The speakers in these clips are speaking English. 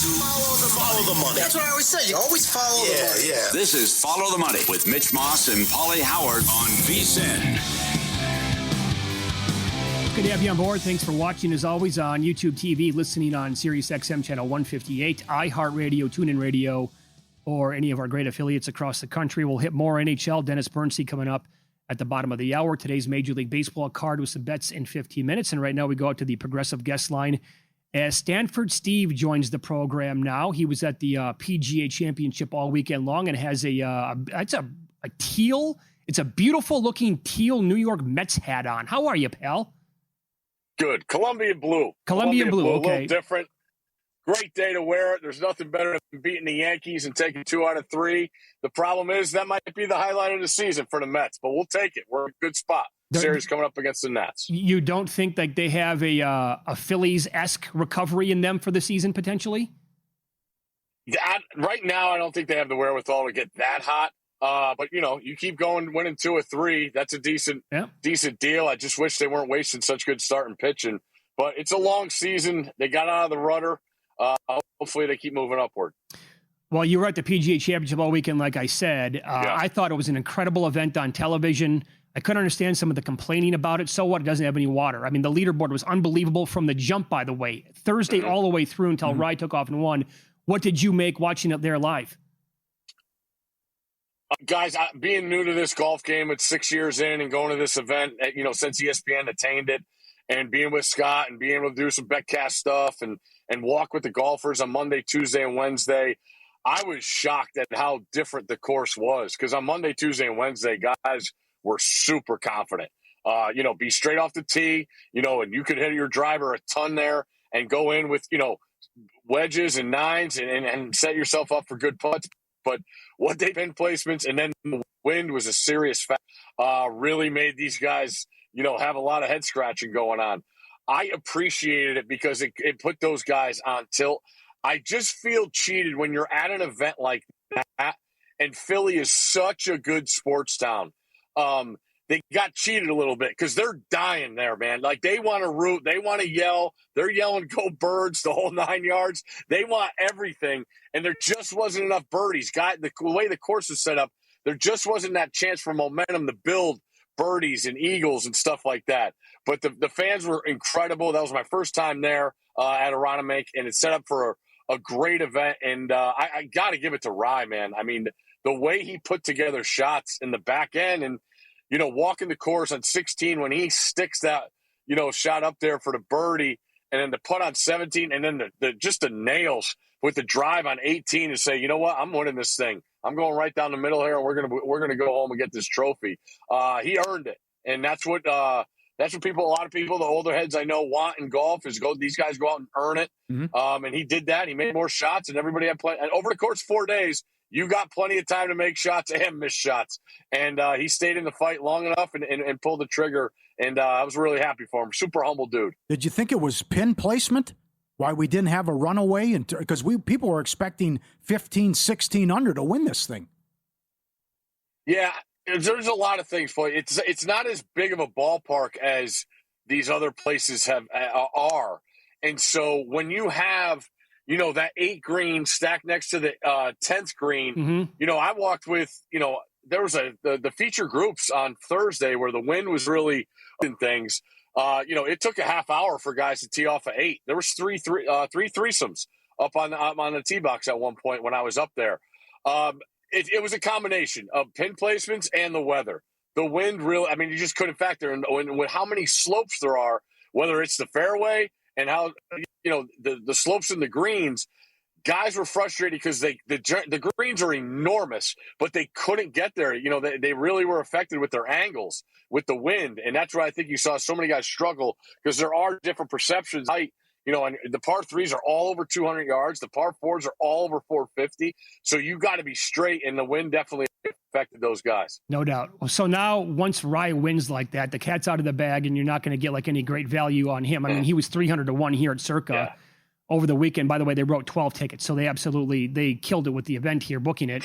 Follow the money. That's what I always say. You always follow the money. Yeah. This is Follow the Money with Mitch Moss and Paulie Howard on VSiN. Good to have you on board. Thanks for watching, as always, on YouTube TV, listening on Sirius XM Channel 158, iHeartRadio, TuneIn Radio, or any of our great affiliates across the country. We'll hit more NHL. Dennis Bernstein coming up at the bottom of the hour. Today's Major League Baseball card with some bets in 15 minutes. And right now we go out to the Progressive guest line as Stanford Steve joins the program now. He was at the PGA Championship all weekend long and has it's a teal. It's a beautiful looking teal New York Mets hat on. How are you, pal? Good. Colombian blue. Colombian blue, okay. A little different. Great day to wear it. There's nothing better than beating the Yankees and taking 2 out of 3. The problem is that might be the highlight of the season for the Mets, but we'll take it. We're in a good spot. Series coming up against the Nats. You don't think that they have a Phillies-esque recovery in them for the season potentially? Right now, I don't think they have the wherewithal to get that hot. But, you keep going, winning 2 or 3. That's a decent deal. I just wish they weren't wasting such good starting pitching. But it's a long season. They got out of the rudder. Hopefully they keep moving upward. Well, you were at the PGA Championship all weekend, like I said. I thought it was an incredible event on television. I couldn't understand some of the complaining about it. So what? It doesn't have any water. I mean, the leaderboard was unbelievable from the jump, by the way. Thursday all the way through until Rye took off and won. What did you make watching it there live? Guys, being new to this golf game, it's 6 years in and going to this event, since ESPN attained it, and being with Scott and being able to do some betcast stuff and walk with the golfers on Monday, Tuesday, and Wednesday, I was shocked at how different the course was. Because on Monday, Tuesday, and Wednesday, guys were super confident. Be straight off the tee, and you could hit your driver a ton there and go in with, wedges and nines and set yourself up for good putts. But what they pin placements and then the wind was a serious fact. Really made these guys, have a lot of head scratching going on. I appreciated it because it put those guys on tilt. I just feel cheated when you're at an event like that, and Philly is such a good sports town. They got cheated a little bit because they're dying there, man. Like, they want to root. They want to yell. They're yelling, "Go Birds," the whole 9 yards. They want everything, and there just wasn't enough birdies. The way the course is set up, there just wasn't that chance for momentum to build birdies and eagles and stuff like that. But the fans were incredible. That was my first time there at Aronimink, and it's set up for a great event. And I got to give it to Rye, man. I mean, the way he put together shots in the back end and, walking the course on 16 when he sticks that, shot up there for the birdie and then the putt on 17 and then the nails with the drive on 18 to say, you know what, I'm winning this thing. I'm going right down the middle here and we're gonna go home and get this trophy. He earned it. And that's what people, a lot of people, the older heads I know want in golf is these guys go out and earn it. And he did that. He made more shots and everybody had plenty. And over the course of 4 days, you got plenty of time to make shots and miss shots. And he stayed in the fight long enough and pulled the trigger. And I was really happy for him. Super humble dude. Did you think it was pin placement? Why we didn't have a runaway? Because people were expecting 15, 16 under to win this thing. Yeah, there's a lot of things for it. It's not as big of a ballpark as these other places are. And so when you have that 8 green stacked next to the 10th green, I walked with, there was the feature groups on Thursday where the wind was really in things. It took a half hour for guys to tee off at 8. There was three threesomes up on the tee box at one point when I was up there. It was a combination of pin placements and the weather. The wind really, you just couldn't factor in with how many slopes there are, whether it's the fairway and how, the slopes and the greens. Guys were frustrated because the greens are enormous, but they couldn't get there. They really were affected with their angles, with the wind. And that's why I think you saw so many guys struggle because there are different perceptions. And the par 3s are all over 200 yards. The par 4s are all over 450. So you got to be straight, and the wind definitely affected those guys. No doubt. So now once Rye wins like that, the cat's out of the bag, and you're not going to get any great value on him. He was 300-1 here at Circa over the weekend. By the way, they wrote 12 tickets, so they killed it with the event here, booking it.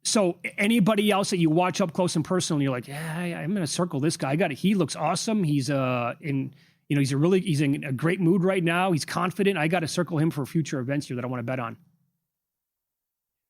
So anybody else that you watch up close and personal, you're like, I'm going to circle this guy. He looks awesome. He's You know, he's in a great mood right now. He's confident. I got to circle him for future events here that I want to bet on.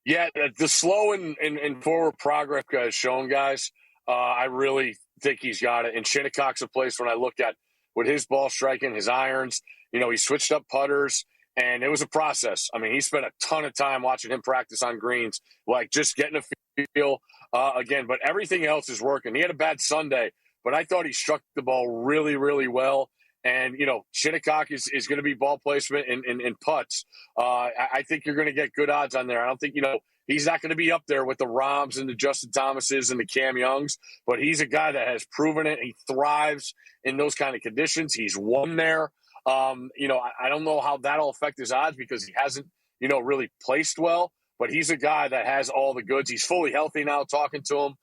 Yeah, the slow and forward progress has shown, guys. I really think he's got it. And Shinnecock's a place when I look at with his ball striking, his irons, you know, he switched up putters, and it was a process. I mean, he spent a ton of time watching him practice on greens, like just getting a feel again. But everything else is working. He had a bad Sunday, but I thought he struck the ball really, really well. And, you know, Shinnecock is going to be ball placement and putts. I think you're going to get good odds on there. I don't think, you know, he's not going to be up there with the Rahms and the Justin Thomases and the Cam Youngs, but he's a guy that has proven it. He thrives in those kind of conditions. He's won there. You know, I don't know how that'll affect his odds because he hasn't, you know, really placed well, but he's a guy that has all the goods. He's fully healthy now, talking to him.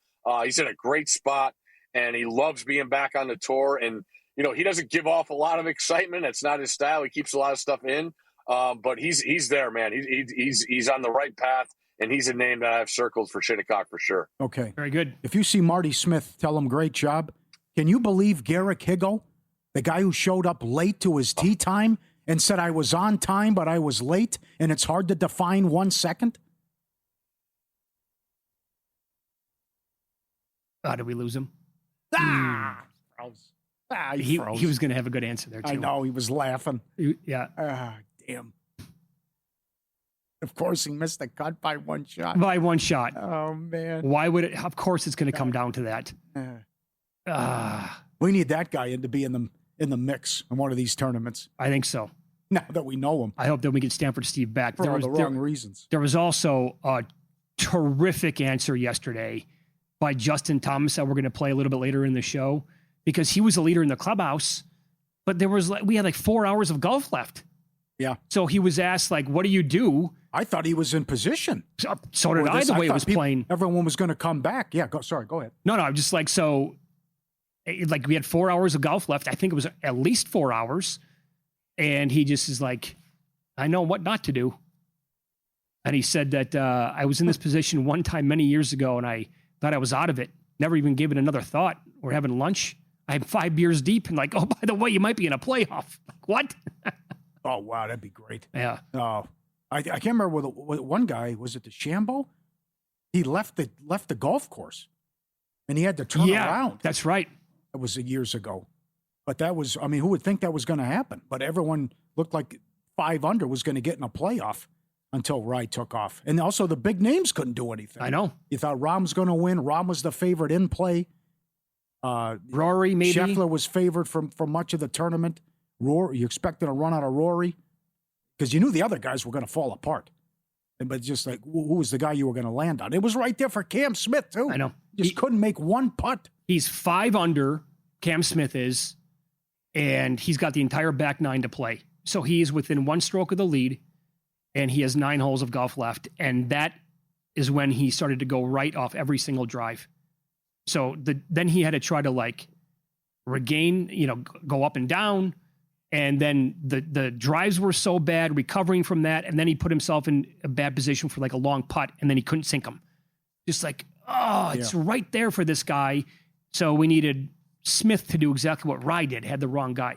He's in a great spot, and he loves being back on the tour. And, you know, he doesn't give off a lot of excitement. That's not his style. He keeps a lot of stuff in, but he's there, man. He's on the right path, and he's a name that I've circled for Shinnecock for sure. Okay. Very good. If you see Marty Smith, tell him great job. Can you believe Garrick Higgo, the guy who showed up late to his tee time and said, I was on time, but I was late, and it's hard to define 1 second? Did we lose him? He was going to have a good answer there, too. I know. He was laughing. Yeah. Damn. Of course, he missed the cut by one shot. By one shot. Oh, man. Why would it? Of course, it's going to come down to that. We need that guy to be in the mix in one of these tournaments. I think so. Now that we know him. I hope that we get Stanford Steve back. For all the wrong reasons. There was also a terrific answer yesterday by Justin Thomas that we're going to play a little bit later in the show, because he was a leader in the clubhouse, but we had like 4 hours of golf left. Yeah. So he was asked, like, what do you do? I thought he was in position. So did I, the way it was playing. Everyone was going to come back. Yeah, go ahead. No, I'm just like, so, like, we had 4 hours of golf left. I think it was at least 4 hours. And he just is like, I know what not to do. And he said that I was in this position one time many years ago, and I thought I was out of it. Never even gave it another thought. We're having lunch. I'm 5 beers deep, and like, oh, by the way, you might be in a playoff. Like, what? Oh, wow, that'd be great. Yeah. Oh, I can't remember with one guy, was it the Shambo? He left the golf course, and he had to turn around. That's right. It was years ago. But that was, I mean, who would think that was going to happen? But everyone looked like 5 under was going to get in a playoff until Rye took off. And also the big names couldn't do anything. I know. You thought Rahm's going to win. Rahm was the favorite in play. Rory, maybe. Scheffler was favored for much of the tournament. You expected a run out of Rory? Because you knew the other guys were going to fall apart. But just like, who was the guy you were going to land on? It was right there for Cam Smith, too. I know. Just couldn't make one putt. He's 5 under, Cam Smith is, and he's got the entire back nine to play. So he is within 1 stroke of the lead, and he has 9 holes of golf left. And that is when he started to go right off every single drive. So then he had to try to, like, regain, go up and down. And then the drives were so bad, recovering from that. And then he put himself in a bad position for like a long putt, and then he couldn't sink them. Just like, it's right there for this guy. So we needed Smith to do exactly what Rye did, had the wrong guy.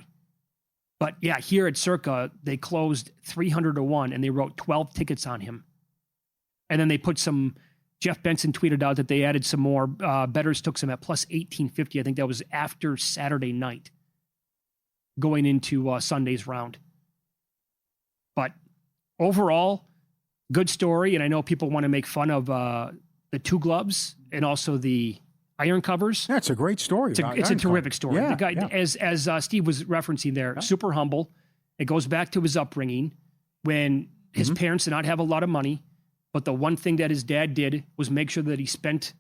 But yeah, here at Circa, they closed 300-1 and they wrote 12 tickets on him. And then they put Jeff Benson tweeted out that they added some more. Bettors took some at plus 1850. I think that was after Saturday night, going into Sunday's round. But overall, good story. And I know people want to make fun of the 2 gloves and also the iron covers. That's a great story. It's a terrific story. Yeah, the guy, as Steve was referencing there, super humble. It goes back to his upbringing when his parents did not have a lot of money, but the one thing that his dad did was make sure that he spent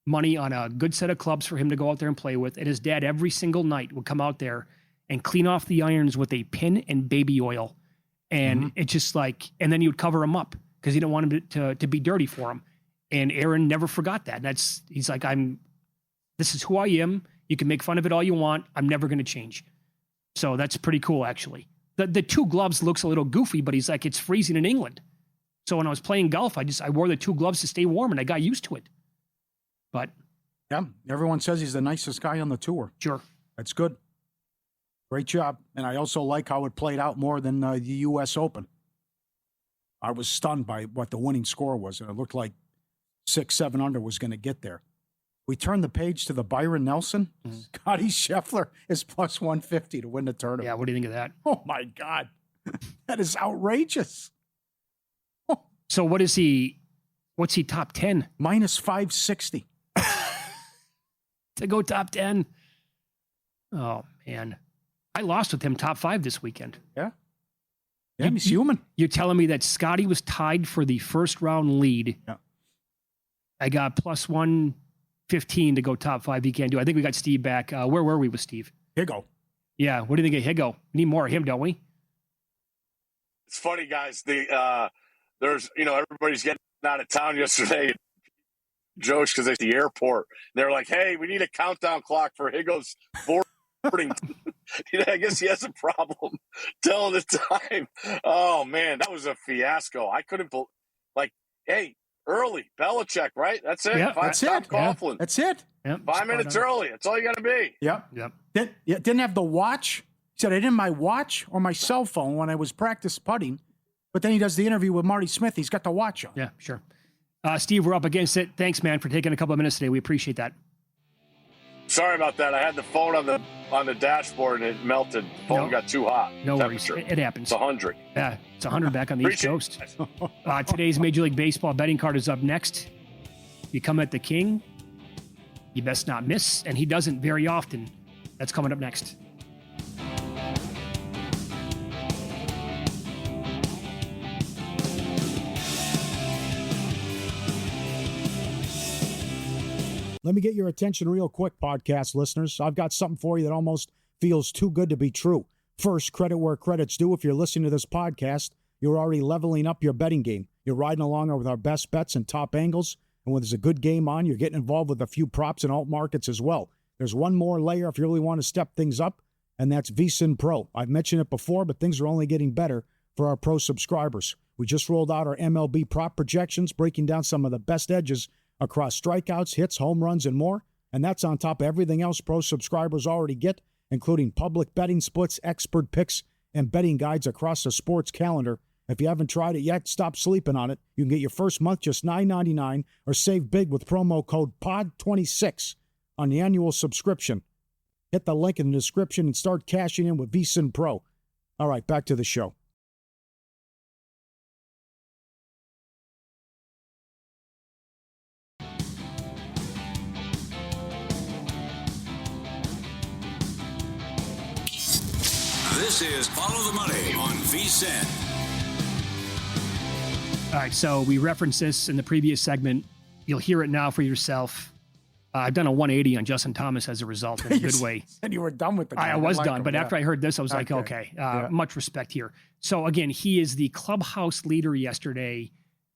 money on a good set of clubs for him to go out there and play with. And his dad every single night would come out there and clean off the irons with a pin and baby oil. And it's just like, and then he would cover them up because he didn't want him to be dirty for him. And Aaron never forgot that. He's like, this is who I am. You can make fun of it all you want. I'm never going to change. So that's pretty cool, actually. The 2 gloves looks a little goofy, but he's like, it's freezing in England. So when I was playing golf, I wore the 2 gloves to stay warm, and I got used to it. But yeah, everyone says he's the nicest guy on the tour. Sure. That's good. Great job. And I also like how it played out more than the U.S. Open. I was stunned by what the winning score was, and it looked like 6-7 under was going to get there. We turn the page to the Byron Nelson. Scotty Scheffler is plus 150 to win the tournament. Yeah, what do you think of that? Oh, my God. That is outrageous. So what is he? What's he top 10? Minus 560. To go top 10. Oh, man. I lost with him top 5 this weekend. Yeah. Yeah, he's human. You're telling me that Scotty was tied for the first round lead. Yeah. I got plus 115 to go top 5. He can't do. I think we got Steve back. Where were we with Steve? Higo. Yeah. What do you think of Higo? We need more of him, don't we? It's funny, guys. There's, everybody's getting out of town yesterday, Josh, because they're at the airport. They're like, hey, we need a countdown clock for Higo's boarding. I guess he has a problem telling the time. Oh, man, that was a fiasco. I couldn't believe, hey, early, Belichick, right? That's it. Yeah, that's it. Coughlin. That's it. Yep. 5 minutes early. That's all you got to be. Yep. Didn't have the watch. He said, I didn't my watch or my cell phone when I was practice putting. But then he does the interview with Marty Smith. He's got the watch on. Yeah, sure. Steve, we're up against it. Thanks, man, for taking a couple of minutes today. We appreciate that. Sorry about that. I had the phone on the dashboard and it melted. The phone got too hot. No worries. It happens. It's 100. Yeah, it's 100 back on the East Coast. Today's Major League Baseball betting card is up next. You come at the king, you best not miss, and he doesn't very often. That's coming up next. Let me get your attention real quick, podcast listeners. I've got something for you that almost feels too good to be true. First, credit where credit's due. If you're listening to this podcast, you're already leveling up your betting game. You're riding along with our best bets and top angles. And when there's a good game on, you're getting involved with a few props and alt markets as well. There's one more layer if you really want to step things up, and that's VSiN Pro. I've mentioned it before, but things are only getting better for our pro subscribers. We just rolled out our MLB prop projections, breaking down some of the best edges across strikeouts, hits, home runs, and more. And that's on top of everything else pro subscribers already get, including public betting splits, expert picks, and betting guides across the sports calendar. If you haven't tried it yet, stop sleeping on it. You can get your first month just $9.99 or save big with promo code POD26 on the annual subscription. Hit the link in the description and start cashing in with VSiN Pro. All right, back to the show. This is Follow the Money on VSiN. All right, so we referenced this in the previous segment. You'll hear it now for yourself. I've done a 180 on Justin Thomas as a result in a good way. And you were done with the guy. I was done, but after I heard this, I was like, okay, much respect here. So again, he is the clubhouse leader yesterday,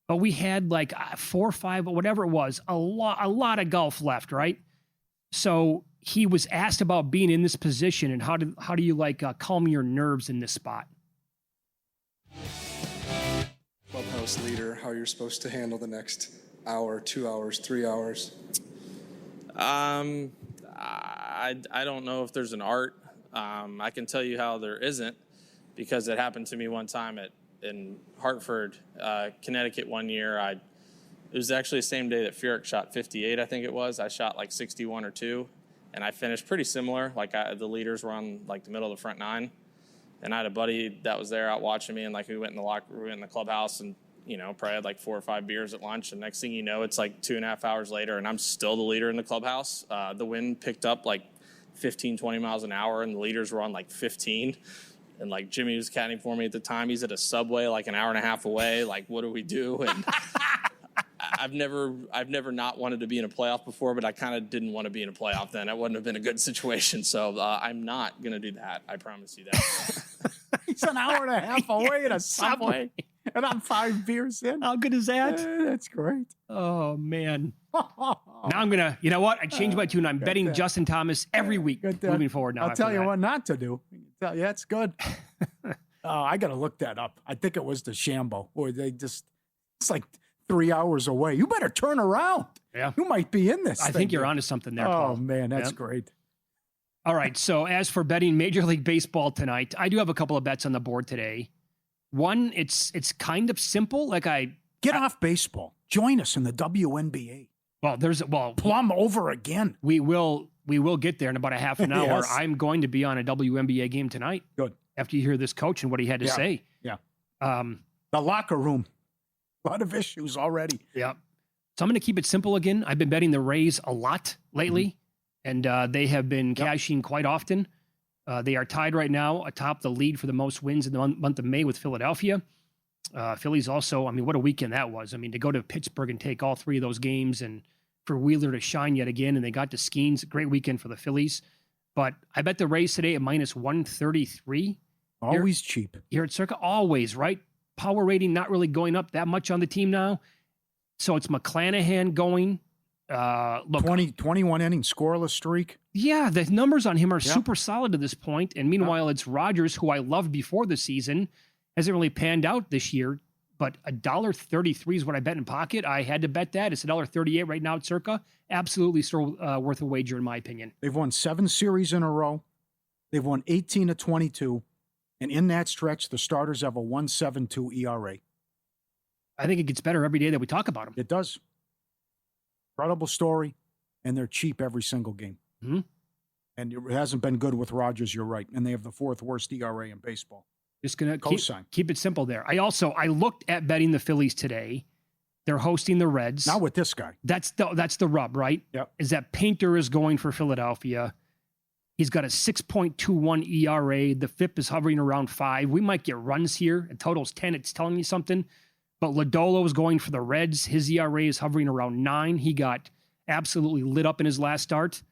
but we had like 4 or 5, or whatever it was, a lot of golf left, right? So he was asked about being in this position and how do you calm your nerves in this spot? Clubhouse leader, how you're supposed to handle the next hour, 2 hours, 3 hours? I don't know if there's an art. I can tell you how there isn't, because it happened to me one time in Hartford, Connecticut one year. It was actually the same day that Furyk shot 58, I think it was. I shot like 61 or 2, and I finished pretty similar. The leaders were on the middle of the front 9, and I had a buddy that was there out watching me, and we went in the clubhouse, and probably had 4 or 5 beers at lunch, and next thing you know, it's 2.5 hours later, and I'm still the leader in the clubhouse. The wind picked up 15, 20 miles an hour, and the leaders were on 15. And Jimmy was caddying for me at the time. He's at a Subway an hour and a half away. What do we do? And I've never not wanted to be in a playoff before, but I kind of didn't want to be in a playoff then. It wouldn't have been a good situation. So I'm not going to do that. I promise you that. He's an hour and a half away at a Subway. And I'm 5 beers in. How good is that? That's great. Oh, man. Now I'm going to, you know what? I changed my tune. I'm betting Justin Thomas every week moving forward now. I'll tell you what not to do. Tell you, that's good. I got to look that up. I think it was the Shambo, or it's 3 hours away. You better turn around. Yeah. You might be in this. I think you're onto something there, Paul. Oh, man, that's great. All right. So as for betting Major League Baseball tonight, I do have a couple of bets on the board today. One, it's kind of simple. Get off baseball. Join us in the WNBA. Plum over again. We will get there in about a half an hour. Yes. I'm going to be on a WNBA game tonight. Good. After you hear this coach and what he had to say. Yeah. The locker room. A lot of issues already. Yeah. So I'm going to keep it simple again. I've been betting the Rays a lot lately, and they have been cashing quite often. They are tied right now atop the lead for the most wins in the month of May with Philadelphia. Phillies also, what a weekend that was. To go to Pittsburgh and take all three of those games and for Wheeler to shine yet again, and they got to Skeens. Great weekend for the Phillies. But I bet the Rays today at minus 133. Always cheap. Here at Circa, always, right? Power rating not really going up that much on the team now. So it's McClanahan going. 21 inning scoreless streak. Yeah, the numbers on him are super solid to this point. And meanwhile, it's Rogers, who I loved before the season, hasn't really panned out this year. But $1.33 is what I bet in pocket. I had to bet that. It's $1.38 right now at Circa. Absolutely still worth a wager, in my opinion. They've won 7 series in a row. They've won 18 of 22. And in that stretch, the starters have a 1.72 ERA. I think it gets better every day that we talk about them. It does. Incredible story. And they're cheap every single game. Mm-hmm. And it hasn't been good with Rogers, you're right. And they have the 4th worst ERA in baseball. Just going to keep it simple there. I looked at betting the Phillies today. They're hosting the Reds. Not with this guy. That's the rub, right? Yep. Is that Painter is going for Philadelphia. He's got a 6.21 ERA. The FIP is hovering around 5. We might get runs here. It totals 10. It's telling me something. But Lodolo is going for the Reds. His ERA is hovering around 9. He got absolutely lit up in his last start.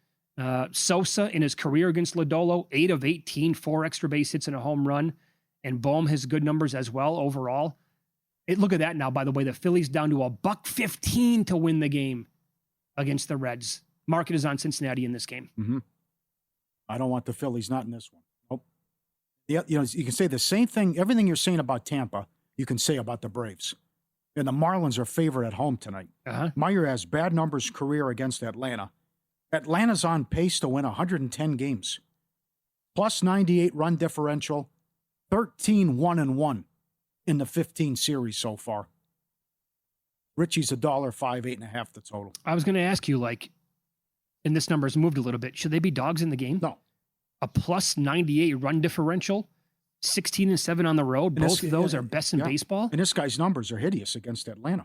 Sosa in his career against Lodolo, 8 of 18, 4 extra base hits and a home run. And Bohm has good numbers as well overall. Look at that now, by the way. The Phillies down to $1.15 to win the game against the Reds. Market is on Cincinnati in this game. Mm-hmm. I don't want the Phillies, not in this one. Nope. Yeah, you can say the same thing. Everything you're saying about Tampa, you can say about the Braves. And the Marlins are favored at home tonight. Meyer has bad numbers career against Atlanta. Atlanta's on pace to win 110 games. Plus 98 run differential. 13-1-1 in the 15 series so far. Richie's $1.05, 8.5 the total. I was going to ask you, and this number's moved a little bit. Should they be dogs in the game? No. A plus 98 run differential, 16-7 on the road. Both of those are best in baseball. And this guy's numbers are hideous against Atlanta.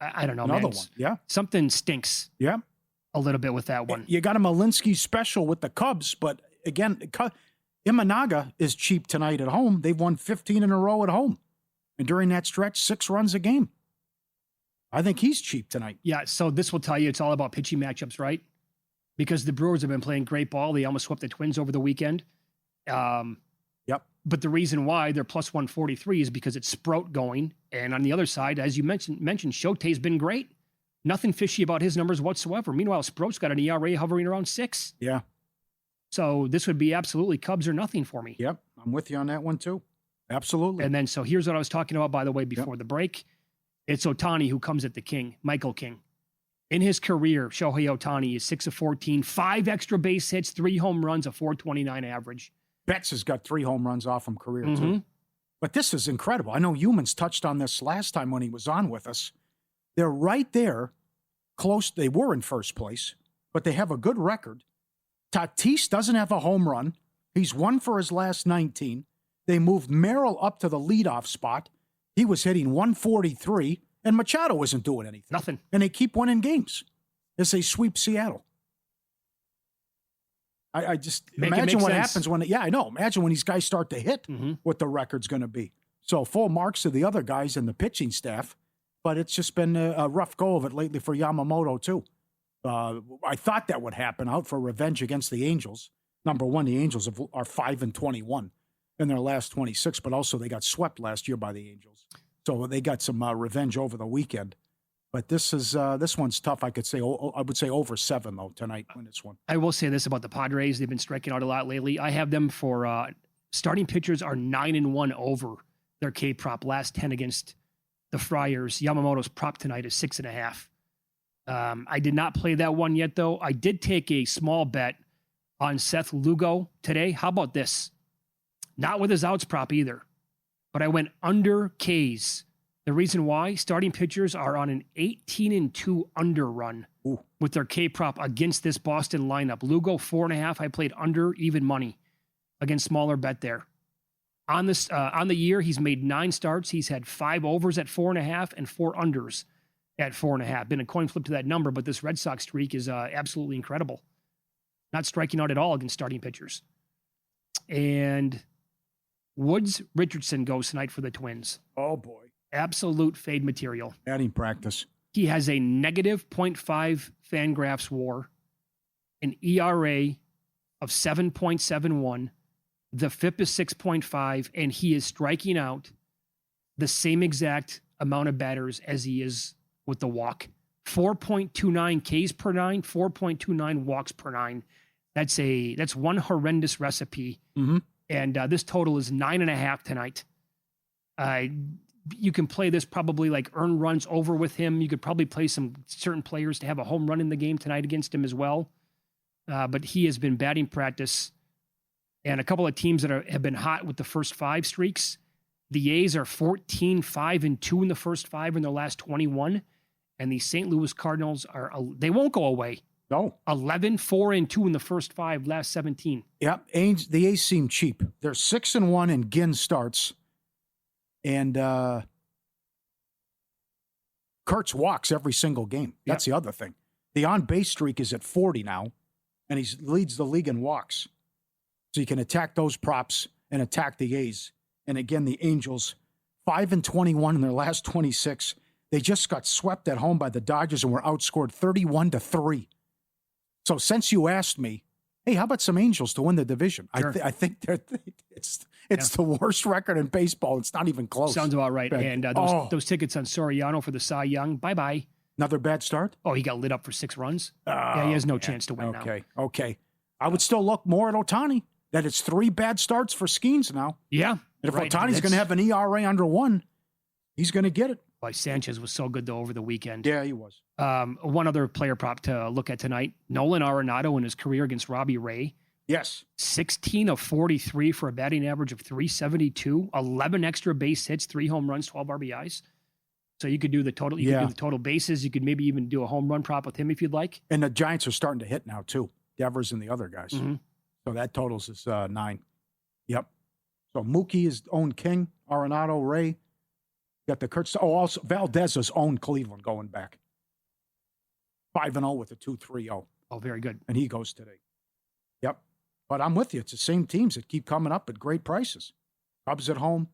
I don't know. Another man. one. Yeah. Something stinks. Yeah. A little bit with that one. You got a Malinsky special with the Cubs, but again, Imanaga is cheap tonight at home. They've won 15 in a row at home. And during that stretch, 6 runs a game. I think he's cheap tonight. Yeah, so this will tell you it's all about pitching matchups, right? Because the Brewers have been playing great ball. They almost swept the Twins over the weekend. Yep. But the reason why they're plus 143 is because it's Sprout going. And on the other side, as you mentioned, Shote's been great. Nothing fishy about his numbers whatsoever. Meanwhile, Sprout's got an ERA hovering around 6. Yeah. So this would be absolutely Cubs or nothing for me. Yep, I'm with you on that one too. Absolutely. And then, so here's what I was talking about, by the way, before the break. It's Ohtani who comes at the king, Michael King. In his career, Shohei Ohtani is 6 of 14, 5 extra base hits, 3 home runs, a 4.29 average. Betts has got 3 home runs off from career too. But this is incredible. I know Humans touched on this last time when he was on with us. They're right there, close. They were in first place, but they have a good record. Tatis doesn't have a home run. He's 1 for his last 19. They moved Merrill up to the leadoff spot. He was hitting 143, and Machado isn't doing anything. Nothing. And they keep winning games as they sweep Seattle. I just imagine what happens when, I know. Imagine when these guys start to hit, what the record's going to be. So full marks to the other guys and the pitching staff, but it's just been a rough go of it lately for Yamamoto too. I thought that would happen out for revenge against the Angels. Number one, the Angels are 5-21 in their last 26, but also they got swept last year by the Angels. So they got some revenge over the weekend. But this one's tough. I would say over 7 though tonight in this one. I will say this about the Padres: they've been striking out a lot lately. I have them for starting pitchers are 9-1 over their K prop last 10 against the Friars. Yamamoto's prop tonight is 6.5. I did not play that one yet, though. I did take a small bet on Seth Lugo today. How about this? Not with his outs prop either, but I went under K's. The reason why, starting pitchers are on an 18-2 under run with their K prop against this Boston lineup. Lugo 4.5. I played under even money against smaller bet there. On this on the year, he's made 9 starts. He's had 5 overs at 4.5 and 4 unders at 4.5. Been a coin flip to that number, but this Red Sox streak is absolutely incredible. Not striking out at all against starting pitchers. And Woods Richardson goes tonight for the Twins. Oh, boy. Absolute fade material. Batting practice. He has a negative 0.5 Fangraphs WAR, an ERA of 7.71. The FIP is 6.5, and he is striking out the same exact amount of batters as he is with the walk. 4.29 Ks per 9, 4.29 walks per 9. That's one horrendous recipe. Mm-hmm. And this total is 9.5 tonight. You can play this probably like earn runs over with him. You could probably play some certain players to have a home run in the game tonight against him as well. But he has been batting practice. And a couple of teams that have been hot with the first 5 streaks. The A's are 14-5-2 in the first 5 in their last 21. And the St. Louis Cardinals they won't go away. No. 11-4-2 in the first 5, last 17. Yep. The A's seem cheap. They're 6-1 in Ginn starts. And Kurtz walks every single game. That's the other thing. The on-base streak is at 40 now, and he leads the league in walks. So you can attack those props and attack the A's. And again, the Angels, 5-21 in their last 26. They just got swept at home by the Dodgers and were outscored 31-3. So since you asked me, hey, how about some Angels to win the division? Sure. I think it's the worst record in baseball. It's not even close. Sounds about right. And those tickets on Soriano for the Cy Young, bye-bye. Another bad start? Oh, he got lit up for 6 runs. Yeah, he has no chance to win now. Okay. I would still look more at Ohtani. That it's 3 bad starts for Skeens now. Yeah. And if Ohtani's going to have an ERA under 1, he's going to get it. Boy, Sanchez was so good, though, over the weekend. Yeah, he was. One other player prop to look at tonight, Nolan Arenado in his career against Robbie Ray. Yes. 16 of 43 for a batting average of 372, 11 extra base hits, 3 home runs, 12 RBIs. So you could do the total. You could do the total bases. You could maybe even do a home run prop with him if you'd like. And the Giants are starting to hit now, too. Devers and the other guys. Mm-hmm. So that totals is 9. Yep. So Mookie is own King, Arenado, Ray. Got the Kurtz. Oh, also Valdez has owned Cleveland going back. 5-0 with a 2.30. Oh, very good. And he goes today. Yep. But I'm with you. It's the same teams that keep coming up at great prices. Cubs at home,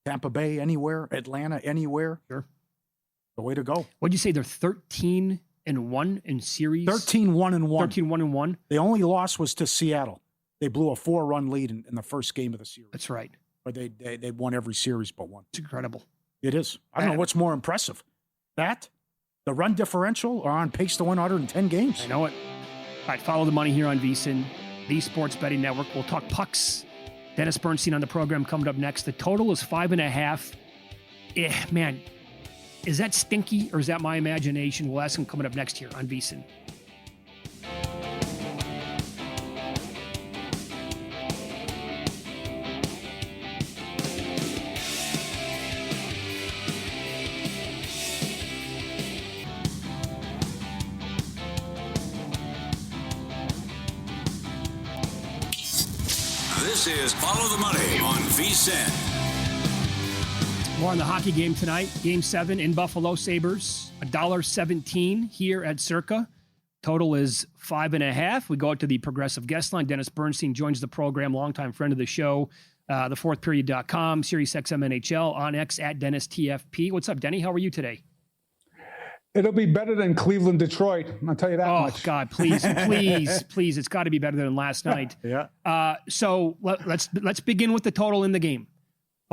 Tampa Bay anywhere, Atlanta anywhere. Sure. The way to go. What'd you say? They're 13-1 in series? 13-1-1. 13-1-1. The only loss was to Seattle. They blew a 4-run lead in the first game of the series. That's right. But they won every series but one. It's incredible. It is. I don't know what's more impressive. That, the run differential, are on pace to win 110 games. I know it. All right, follow the money here on VSiN, the Sports Betting Network. We'll talk pucks. Dennis Bernstein on the program coming up next. The total is 5.5. Man, is that stinky or is that my imagination? We'll ask him coming up next here on VSiN. This is Follow the Money on VSiN. More on the hockey game tonight. Game 7 in Buffalo Sabres. $1.17 here at Circa. Total is 5.5. We go out to the Progressive Guest Line. Dennis Bernstein joins the program, longtime friend of the show. TheFourthPeriod.com, SiriusXM NHL, on X at Dennis TFP. What's up, Denny? How are you today? It'll be better than Cleveland, Detroit. I'll tell you that much. Oh, God, please. It's got to be better than last night. Yeah. So let's begin with the total in the game.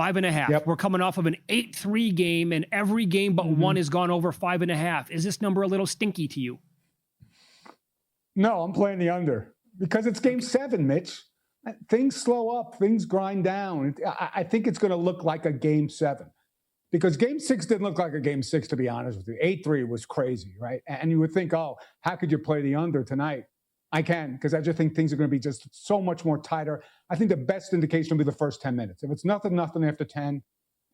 5.5. Yep. We're coming off of an 8-3 game, and every game but one has gone over 5.5. Is this number a little stinky to you? No, I'm playing the under because it's game 7, Mitch. Things slow up. Things grind down. I think it's going to look like a game 7 because game 6 didn't look like a game 6, to be honest with you. 8-3 was crazy, right? And you would think, oh, how could you play the under tonight? I can, because I just think things are going to be just so much more tighter. I think the best indication will be the first 10 minutes. If it's nothing after 10,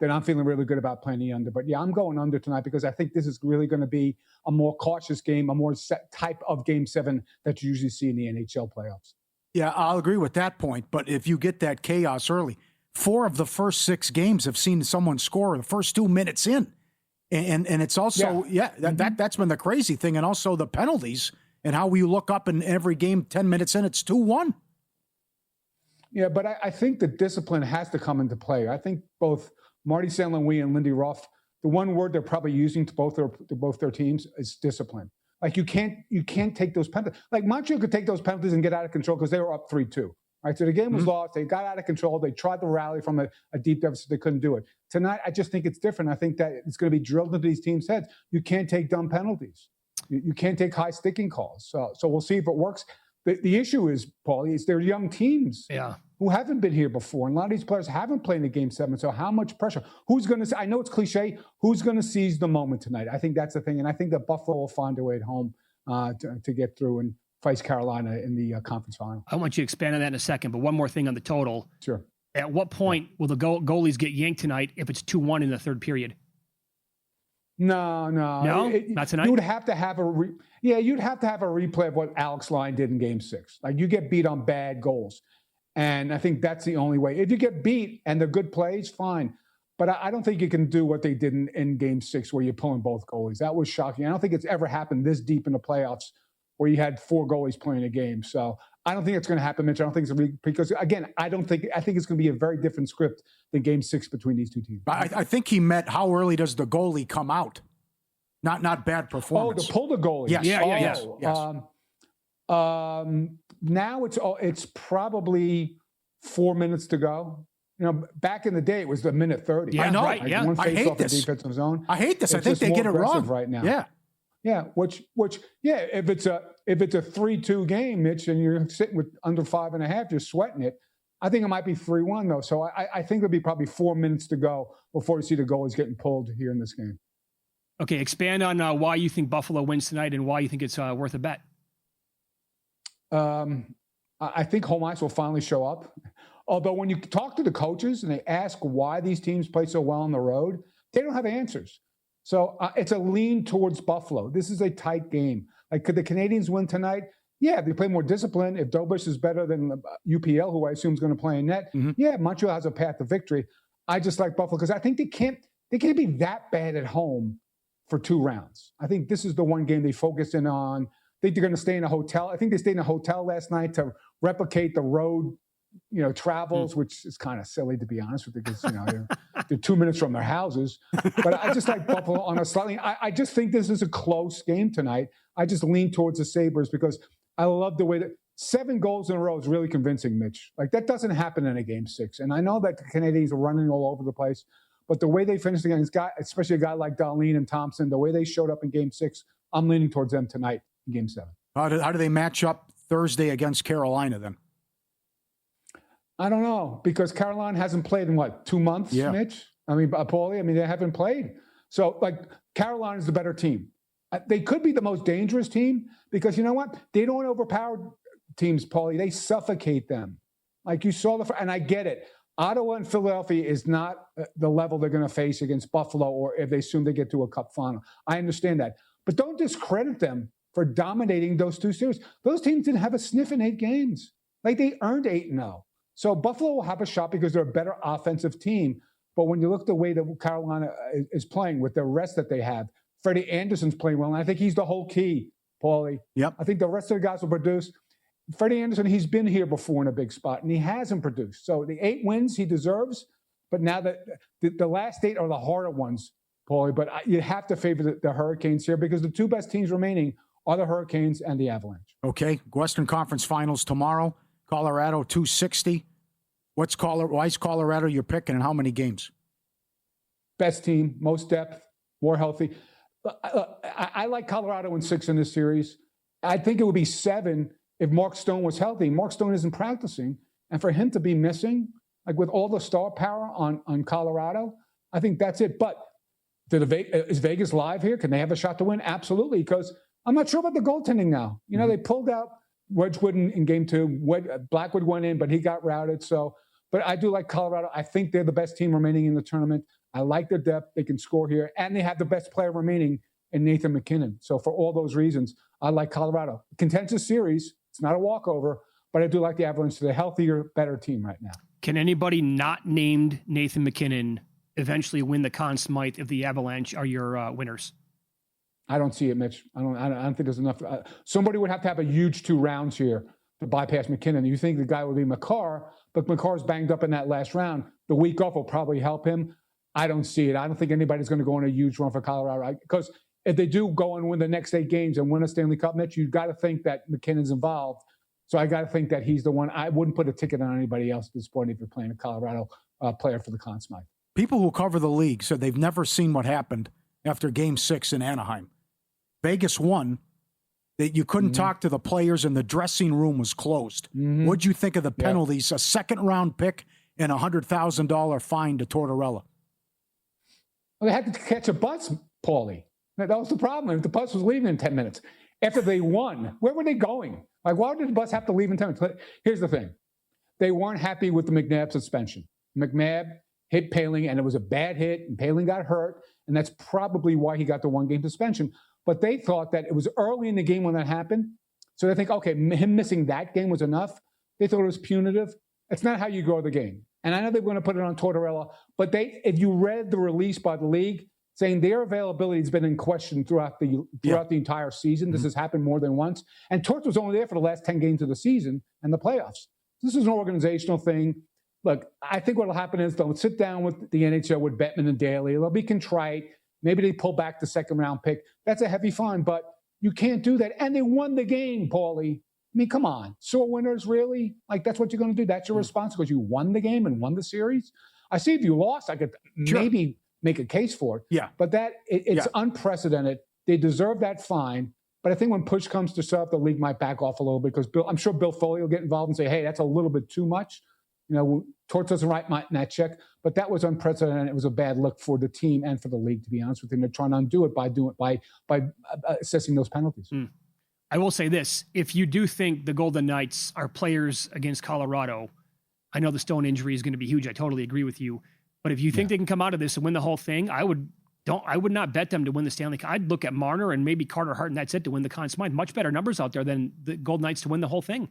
then I'm feeling really good about playing the under. But yeah, I'm going under tonight because I think this is really going to be a more cautious game, a more set type of Game 7 that you usually see in the NHL playoffs. Yeah, I'll agree with that point. But if you get that chaos early, 4 of the first 6 games have seen someone score the first 2 minutes in. And it's also, that's been the crazy thing. And also the penalties and how we look up in every game 10 minutes in, it's 2-1. Yeah, but I think the discipline has to come into play. I think both Marty St. Louis and Lindy Ruff, the one word they're probably using to both their teams is discipline. Like you can't take those penalties. Like Montreal could take those penalties and get out of control because they were up 3-2. Right, so the game was lost. They got out of control. They tried to rally from a deep deficit. They couldn't do it. Tonight, I just think it's different. I think that it's going to be drilled into these teams' heads. You can't take dumb penalties. You can't take high sticking calls. So we'll see if it works. The issue is, Paulie, is they're young teams who haven't been here before. And a lot of these players haven't played in the Game 7. So how much pressure? Who's going to – I know it's cliche. Who's going to seize the moment tonight? I think that's the thing. And I think that Buffalo will find a way at home to get through and face Carolina in the conference final. I want you to expand on that in a second, but one more thing on the total. Sure. At what point will the goalies get yanked tonight if it's 2-1 in the third period? No. Not tonight? You would have to have you'd have to have a replay of what Alex Lyon did in Game 6. Like, you get beat on bad goals. And I think that's the only way. If you get beat and they're good plays, fine. But I don't think you can do what they did in Game 6 where you're pulling both goalies. That was shocking. I don't think it's ever happened this deep in the playoffs where you had 4 goalies playing a game. So I don't think it's going to happen, Mitch. I don't think it's because, again, I think it's going to be a very different script than Game 6 between these two teams. I think he meant how early does the goalie come out? Not bad performance. Oh, to pull the goalie. Yes. Yes. Now it's probably 4 minutes to go. You know, back in the day, it was the minute 30. Yeah, I know. Right, yeah. One I face hate off the this. defensive zone. I hate this. I It's think just they more get it wrong aggressive right now. Yeah. Which if it's a 3-2 game, Mitch, and you're sitting with under 5.5, you're sweating it. I think it might be 3-1 though. So I think there'll be probably 4 minutes to go before you see the goalies getting pulled here in this game. Okay, expand on why you think Buffalo wins tonight and why you think it's worth a bet. I think home ice will finally show up. Although when you talk to the coaches and they ask why these teams play so well on the road, they don't have answers. So it's a lean towards Buffalo. This is a tight game. Like, could the Canadians win tonight? Yeah, they play more disciplined. If Dobish is better than UPL, who I assume is going to play in net, yeah, Montreal has a path to victory. I just like Buffalo because I think they can't be that bad at home for 2 rounds. I think this is the one game they focus in on. I think they're going to stay in a hotel. I think they stayed in a hotel last night to replicate the road, travels, which is kind of silly, to be honest with you, because they're 2 minutes from their houses. But I just like Buffalo on a slightly. I just think this is a close game tonight. I just lean towards the Sabres because I love the way that 7 goals in a row is really convincing, Mitch. Like, that doesn't happen in a Game 6. And I know that the Canadians are running all over the place, but the way they finished against especially a guy like Dahlin and Thompson, the way they showed up in Game 6, I'm leaning towards them tonight in Game 7. How do they match up Thursday against Carolina then? I don't know, because Carolina hasn't played in 2 months, Mitch? I mean, Paulie, they haven't played. So, Carolina's the better team. They could be the most dangerous team because you know what? They don't overpower teams, Paulie. They suffocate them. Like you saw and I get it. Ottawa and Philadelphia is not the level they're going to face against Buffalo or if they assume they get to a cup final. I understand that. But don't discredit them for dominating those 2 series. Those teams didn't have a sniff in 8 games. They earned 8-0. So Buffalo will have a shot because they're a better offensive team. But when you look the way that Carolina is playing with the rest that they have, Freddie Anderson's playing well, and I think he's the whole key, Paulie. Yep. I think the rest of the guys will produce. Freddie Anderson, he's been here before in a big spot, and he hasn't produced. So the 8 wins he deserves, but now that the last 8 are the harder ones, Paulie. But you have to favor the Hurricanes here because the 2 best teams remaining are the Hurricanes and the Avalanche. Okay, Western Conference Finals tomorrow. Colorado 260. Why is Colorado you're picking, and how many games? Best team, most depth, more healthy. I like Colorado in 6 in this series. I think it would be 7 if Mark Stone was healthy. Mark Stone isn't practicing. And for him to be missing, with all the star power on Colorado, I think that's it. But is Vegas live here? Can they have a shot to win? Absolutely, because I'm not sure about the goaltending now. They pulled out Wedgwood in game 2. Blackwood went in, but he got routed. So, but I do like Colorado. I think they're the best team remaining in the tournament. I like their depth. They can score here, and they have the best player remaining in Nathan McKinnon. So for all those reasons, I like Colorado. Contentious series. It's not a walkover, but I do like the Avalanche. They're the healthier, better team right now. Can anybody not named Nathan McKinnon eventually win the Conn Smythe if the Avalanche are your winners? I don't see it, Mitch. I don't think there's enough. Somebody would have to have a huge 2 rounds here to bypass McKinnon. You think the guy would be Makar, but Makar's banged up in that last round. The week off will probably help him. I don't see it. I don't think anybody's going to go on a huge run for Colorado. Because if they do go and win the next 8 games and win a Stanley Cup, Mitch, you've got to think that McKinnon's involved. So I got to think that he's the one. I wouldn't put a ticket on anybody else at this point if you're playing a Colorado player for the Conn Smythe. People who cover the league said they've never seen what happened after Game 6 in Anaheim. Vegas won. That you couldn't talk to the players and the dressing room was closed. What'd you think of the penalties? A second-round pick and a $100,000 fine to Tortorella. Well, they had to catch a bus, Paulie. That was the problem. If the bus was leaving in 10 minutes. After they won, where were they going? Like, why did the bus have to leave in 10 minutes? Here's the thing. They weren't happy with the McNabb suspension. McNabb hit Poehling, and it was a bad hit, and Poehling got hurt, and that's probably why he got the 1-game suspension. But they thought that it was early in the game when that happened. So they think, okay, him missing that game was enough. They thought it was punitive. It's not how you grow the game. And I know they're going to put it on Tortorella, but if you read the release by the league saying their availability has been in question throughout the entire season. This has happened more than once. And Torts was only there for the last 10 games of the season and the playoffs. This is an organizational thing. Look, I think what will happen is they'll sit down with the NHL, with Bettman and Daly. They'll be contrite. Maybe they pull back the second-round pick. That's a heavy fine, but you can't do that. And they won the game, Paulie. I mean, come on. Sore winners, really? Like, that's what you're going to do? That's your response because you won the game and won the series? I see if you lost, I could maybe make a case for it. Yeah. But it's unprecedented. They deserve that fine. But I think when push comes to shove, the league might back off a little bit because I'm sure Bill Foley will get involved and say, hey, that's a little bit too much. You know, Torts doesn't write that check, but that was unprecedented. It was a bad look for the team and for the league, to be honest with you. And they're trying to undo it by assessing those penalties. I will say this. If you do think the Golden Knights are players against Colorado, I know the Stone injury is going to be huge. I totally agree with you. But if you think they can come out of this and win the whole thing, I would not bet them to win the Stanley Cup. I'd look at Marner and maybe Carter Hart, and that's it, to win the Conn Smythe. Much better numbers out there than the Golden Knights to win the whole thing.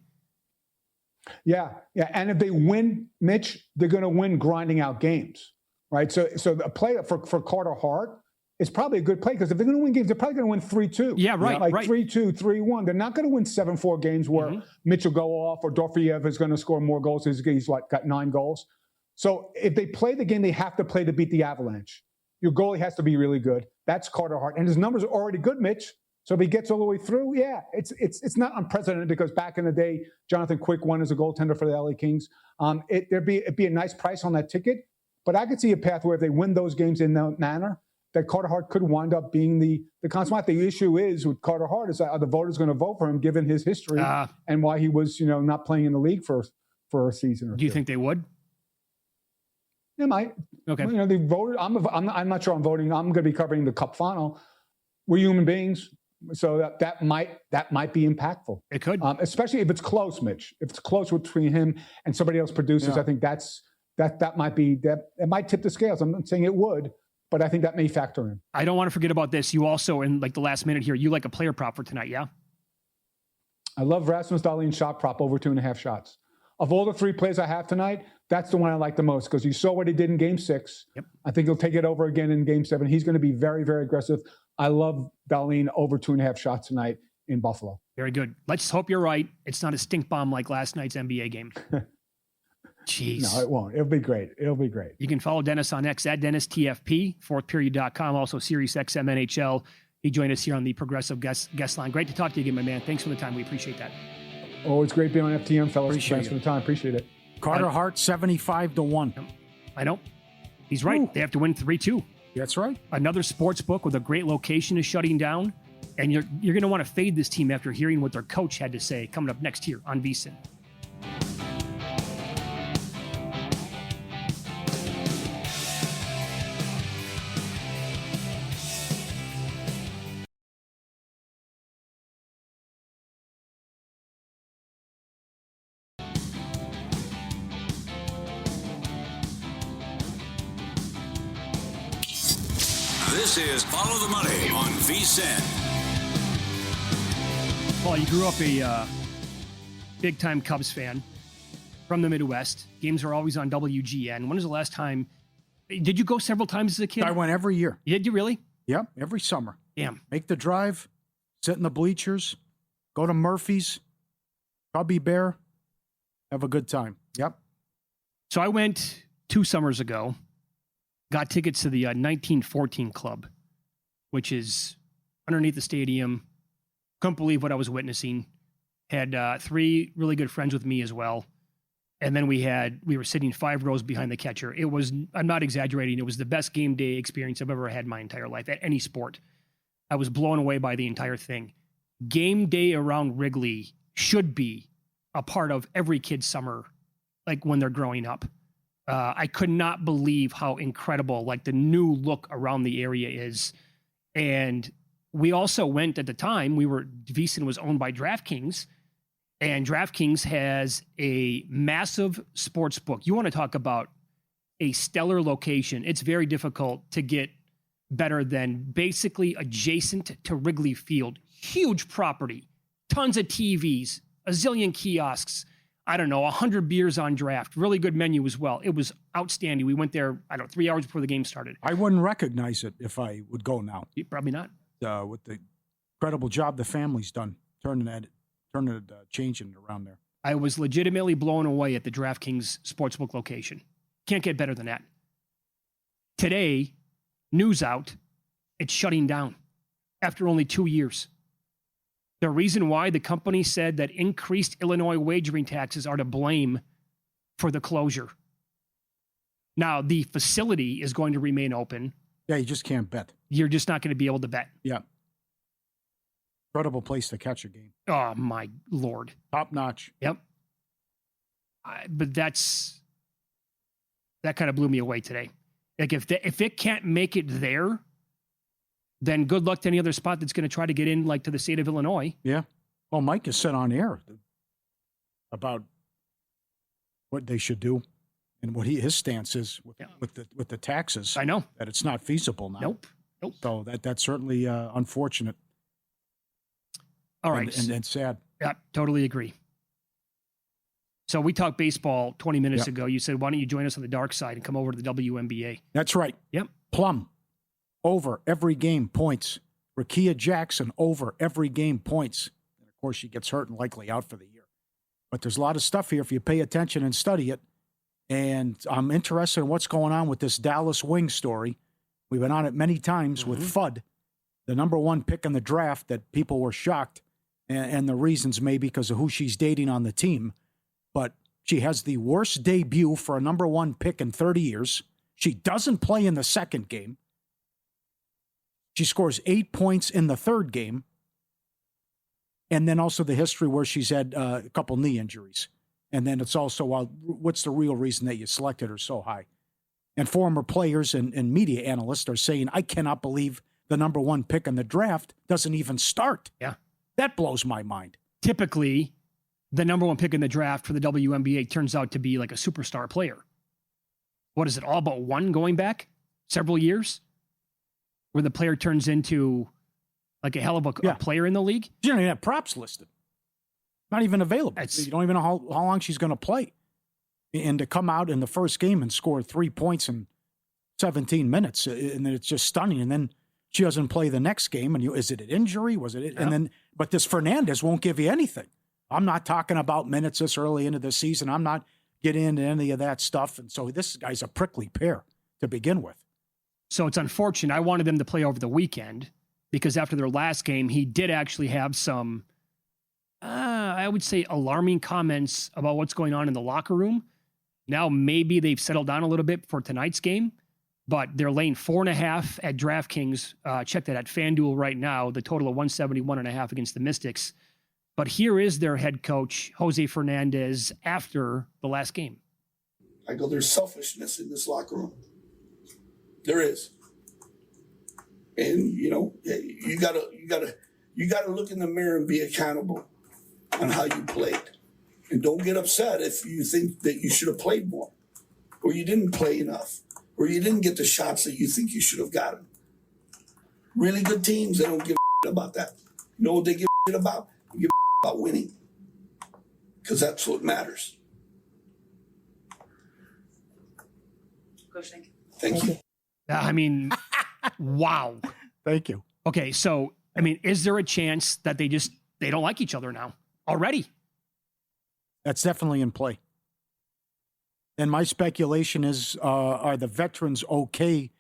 Yeah. And if they win, Mitch, they're going to win grinding out games, right? So a play for Carter Hart is probably a good play because if they're going to win games, they're probably going to win 3-2. Yeah, right. Like right. 3-2, 3-1. They're not going to win 7-4 games where Mitch will go off or Dorfiev is going to score more goals. He's got 9 goals. So if they play the game they have to play to beat the Avalanche, your goalie has to be really good. That's Carter Hart. And his numbers are already good, Mitch. So if he gets all the way through, it's not unprecedented because back in the day, Jonathan Quick won as a goaltender for the LA Kings. It'd be a nice price on that ticket, but I could see a path where if they win those games in that manner, that Carter Hart could wind up being the Conn Smythe. The issue is with Carter Hart is are the voters going to vote for him given his history and why he was not playing in the league for a season or two. Do you think they would? They might. Okay. They voted. I'm not sure I'm voting. I'm going to be covering the Cup final. We're human beings. So that might be impactful. It could, especially if it's close, Mitch. If it's close between him and somebody else produces, I think that might tip the scales. I'm not saying it would, but I think that may factor in. I don't want to forget about this. You also, in like the last minute here, you like a player prop for tonight, yeah? I love Rasmus Dahlin shot prop over 2.5 shots. Of all the 3 plays I have tonight, that's the one I like the most because you saw what he did in Game 6. Yep. I think he'll take it over again in Game 7. He's going to be very, very aggressive. I love Dahlin over 2.5 shots tonight in Buffalo. Very good. Let's hope you're right. It's not a stink bomb like last night's NBA game. Jeez. No, it won't. It'll be great. You can follow Dennis on X at DennisTFP, fourthperiod.com, also SiriusXM NHL. He joined us here on the Progressive Guest Line. Great to talk to you again, my man. Thanks for the time. We appreciate that. Oh, it's great being on FTM, fellas. Thanks for the time. Appreciate it. Carter Hart, 75-1. I know. He's right. Ooh. They have to win 3-2. That's right. Another sports book with a great location is shutting down. And you're going to want to fade this team after hearing what their coach had to say coming up next here on VSiN. This is Follow the Money on VSiN. Paul, you grew up a big-time Cubs fan from the Midwest. Games are always on WGN. When was the last time? Did you go several times as a kid? I went every year. Did you really? Yep, every summer. Damn. Make the drive, sit in the bleachers, go to Murphy's, Cubby Bear, have a good time. Yep. So I went 2 summers ago, got tickets to the 1914 Club, which is underneath the stadium. Couldn't believe what I was witnessing. Had 3 really good friends with me as well. And then we were sitting 5 rows behind the catcher. It was, I'm not exaggerating, it was the best game day experience I've ever had in my entire life at any sport. I was blown away by the entire thing. Game day around Wrigley should be a part of every kid's summer, like when they're growing up. I could not believe how incredible, like the new look around the area is. And we also went at the time, VSiN was owned by DraftKings, and DraftKings has a massive sports book. You want to talk about a stellar location. It's very difficult to get better than basically adjacent to Wrigley Field. Huge property, tons of TVs, a zillion kiosks, I don't know, 100 beers on draft, really good menu as well. It was outstanding. We went there, 3 hours before the game started. I wouldn't recognize it if I would go now. Probably not. With the incredible job the family's done, changing it around there. I was legitimately blown away at the DraftKings Sportsbook location. Can't get better than that. Today, news out, it's shutting down after only 2 years. The reason why the company said that increased Illinois wagering taxes are to blame for the closure. Now, the facility is going to remain open. Yeah, you just can't bet. You're just not going to be able to bet. Yeah. Incredible place to catch a game. Oh, my Lord. Top notch. Yep. But that kind of blew me away today. Like, if it can't make it there, then good luck to any other spot that's going to try to get in, like to the state of Illinois. Yeah. Well, Mike has said on air about what they should do and what his stance is with the taxes. I know that it's not feasible now. Nope. So that's certainly unfortunate. All right, and sad. Yeah, totally agree. So we talked baseball 20 minutes ago. You said, why don't you join us on the dark side and come over to the WNBA? That's right. Yep. Plum. Over every game points. Rakia Jackson over every game points. And of course, she gets hurt and likely out for the year. But there's a lot of stuff here if you pay attention and study it. And I'm interested in what's going on with this Dallas Wing story. We've been on it many times with Fudd, the number 1 pick in the draft that people were shocked. And the reasons may be because of who she's dating on the team. But she has the worst debut for a number 1 pick in 30 years. She doesn't play in the second game. She scores 8 points in the third game. And then also the history where she's had a couple knee injuries. And then it's also, what's the real reason that you selected her so high? And former players and media analysts are saying, I cannot believe the number 1 pick in the draft doesn't even start. Yeah. That blows my mind. Typically, the number 1 pick in the draft for the WNBA turns out to be like a superstar player. What is it, all but one going back several years? Where the player turns into like a hell of a player in the league? You don't even have props listed. Not even available. You don't even know how long she's going to play. And to come out in the first game and score 3 points in 17 minutes, and then it's just stunning. And then she doesn't play the next game. And is it an injury? Was it? Yeah. And then, but this Fernandez won't give you anything. I'm not talking about minutes this early into the season. I'm not getting into any of that stuff. And so this guy's a prickly pear to begin with. So it's unfortunate. I wanted them to play over the weekend because after their last game, he did actually have some, I would say, alarming comments about what's going on in the locker room. Now maybe they've settled down a little bit for tonight's game, but they're laying 4.5 at DraftKings. Check that at FanDuel right now, the total of 171.5 against the Mystics. But here is their head coach, Jose Fernandez, after the last game. I go, there's selfishness in this locker room. There is. And, you gotta look in the mirror and be accountable on how you played. And don't get upset if you think that you should have played more, or you didn't play enough, or you didn't get the shots that you think you should have gotten. Really good teams, they don't give a about that. You know what they give a about? They give a about winning. Because that's what matters. Coach, thank you. Thank you. I mean, wow. Thank you. Okay, so, I mean, is there a chance that they don't like each other now already? That's definitely in play. And my speculation is, are the veterans okay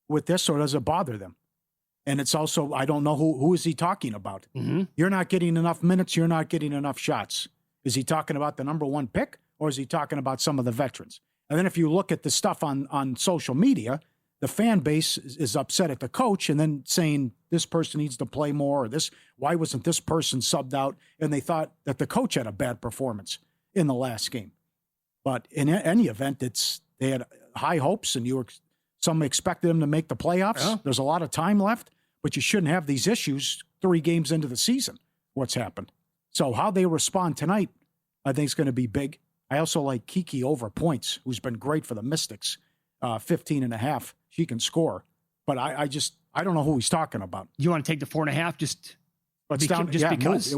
with this, or does it bother them? And it's also, I don't know who is he talking about. Mm-hmm. You're not getting enough minutes. You're not getting enough shots. Is he talking about the number one pick, or is he talking about some of the veterans? And then if you look at the stuff on social media, the fan base is upset at the coach and then saying this person needs to play more, or why wasn't this person subbed out? And they thought that the coach had a bad performance in the last game. But in any event, they had high hopes, and some expected them to make the playoffs. Yeah. There's a lot of time left, but you shouldn't have these issues 3 games into the season. What's happened? So how they respond tonight, I think is going to be big. I also like Kiki over points, who's been great for the Mystics, 15.5. She can score, but I don't know who he's talking about. You want to take the 4.5 just because?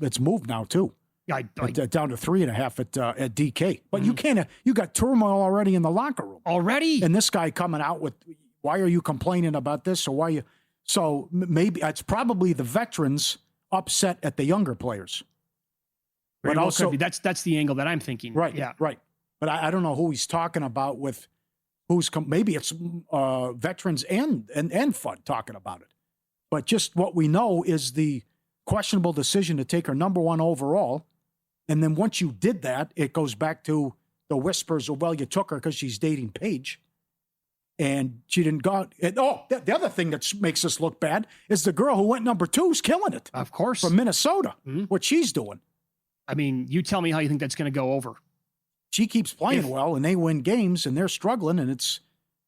It's moved now too. Yeah, Down to 3.5 at DK. But you got turmoil already in the locker room. Already? And this guy coming out with, why are you complaining about this? Or why you? So maybe it's probably the veterans upset at the younger players. Very But well also, could be. That's the angle that I'm thinking. right, Yeah. right. But I don't know who he's talking about with maybe it's veterans and FUD talking about it. But just what we know is the questionable decision to take her number 1 overall. And then once you did that, it goes back to the whispers of, well, you took her because she's dating Paige. And she didn't go. The other thing that makes us look bad is the girl who went number 2 is killing it. Of course. From Minnesota, what she's doing. I mean, you tell me how you think that's going to go over. She keeps playing well, and they win games, and they're struggling,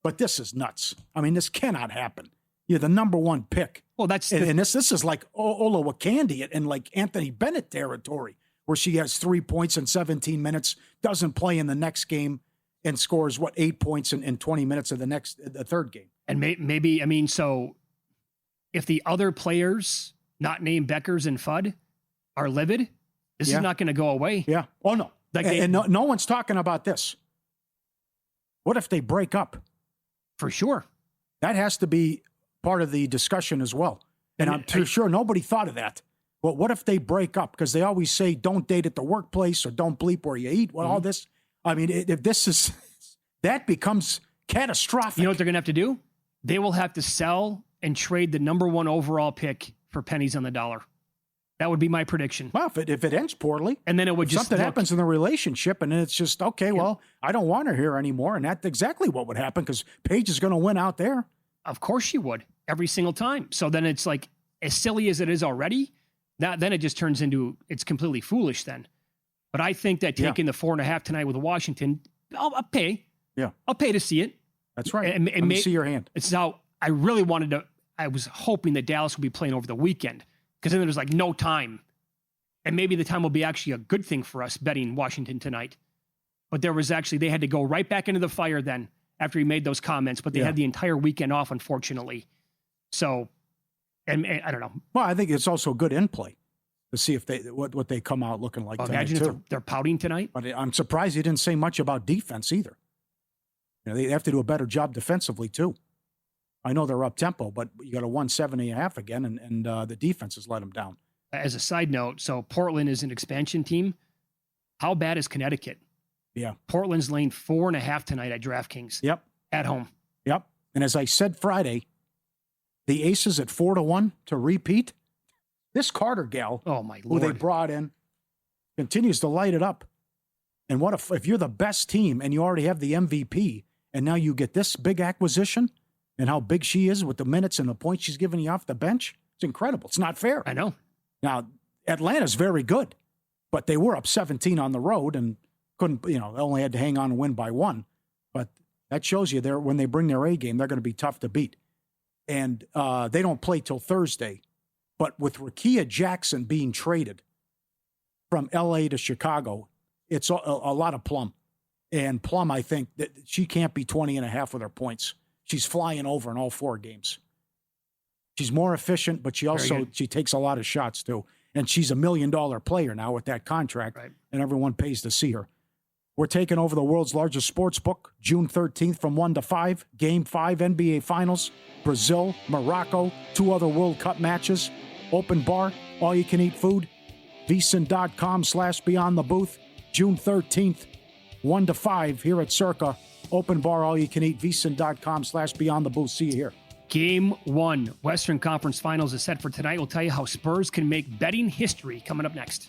but this is nuts. I mean, this cannot happen. You're the number 1 pick. Well, this is like Ola Wakandi and like Anthony Bennett territory, where she has 3 points in 17 minutes, doesn't play in the next game, and scores 8 points in 20 minutes of the third game. And maybe, I mean, so if the other players not named Beckers and Fudd are livid, this is not going to go away. Yeah. Oh no. No one's talking about this. What if they break up? For sure. That has to be part of the discussion as well. And I'm pretty sure nobody thought of that. Well, what if they break up? Because they always say don't date at the workplace or don't bleep where you eat. Well, all this. I mean, if this is, that becomes catastrophic. You know what they're going to have to do? They will have to sell and trade the number 1 overall pick for pennies on the dollar. That would be my prediction. Well, if it ends poorly, and then it would just something happens in the relationship, and then it's just okay. Well, I don't want her here anymore, and that's exactly what would happen because Paige is going to win out there. Of course, she would every single time. So then it's like as silly as it is already. Then it just turns into it's completely foolish. Then, but I think that taking the 4.5 tonight with Washington, I'll pay. Yeah, I'll pay to see it. That's right. And Let me see your hand. It's how I really wanted to. I was hoping that Dallas would be playing over the weekend. Because then there's like no time. And maybe the time will be actually a good thing for us betting Washington tonight. But they had to go right back into the fire then after he made those comments. But they had the entire weekend off, unfortunately. So, and I don't know. Well, I think it's also good in play to see if what they come out looking like tonight. Imagine if they're pouting tonight. But I'm surprised he didn't say much about defense either. You know, they have to do a better job defensively too. I know they're up tempo, but you got a 170.5 again, and the defense has let them down. As a side note, so Portland is an expansion team. How bad is Connecticut? Yeah. Portland's laying 4.5 tonight at DraftKings. Yep. At home. Yep. And as I said Friday, the Aces at 4-1 to repeat. This Carter gal, oh my Lord, who they brought in, continues to light it up. And what if you're the best team and you already have the MVP, and now you get this big acquisition? And how big she is with the minutes and the points she's giving you off the bench. It's incredible. It's not fair. I know. Now, Atlanta's very good, but they were up 17 on the road and couldn't, they only had to hang on and win by 1. But that shows you when they bring their A game, they're going to be tough to beat. And they don't play till Thursday. But with Rickea Jackson being traded from L.A. to Chicago, it's a lot of Plum. And Plum, I think, that she can't be 20.5 with her points. She's flying over in all 4 games. She's more efficient, but she takes a lot of shots too. And she's $1 million player now with that contract, and everyone pays to see her. We're taking over the world's largest sports book, June 13th from 1 to 5. Game 5 NBA Finals, Brazil, Morocco, 2 other World Cup matches. Open bar, all-you-can-eat food. VSiN.com/Beyond the Booth, June 13th, 1 to 5 here at Circa. Open bar, all-you-can-eat, VSiN.com/Beyond the Booth. See you here. Game 1, Western Conference Finals is set for tonight. We'll tell you how Spurs can make betting history coming up next.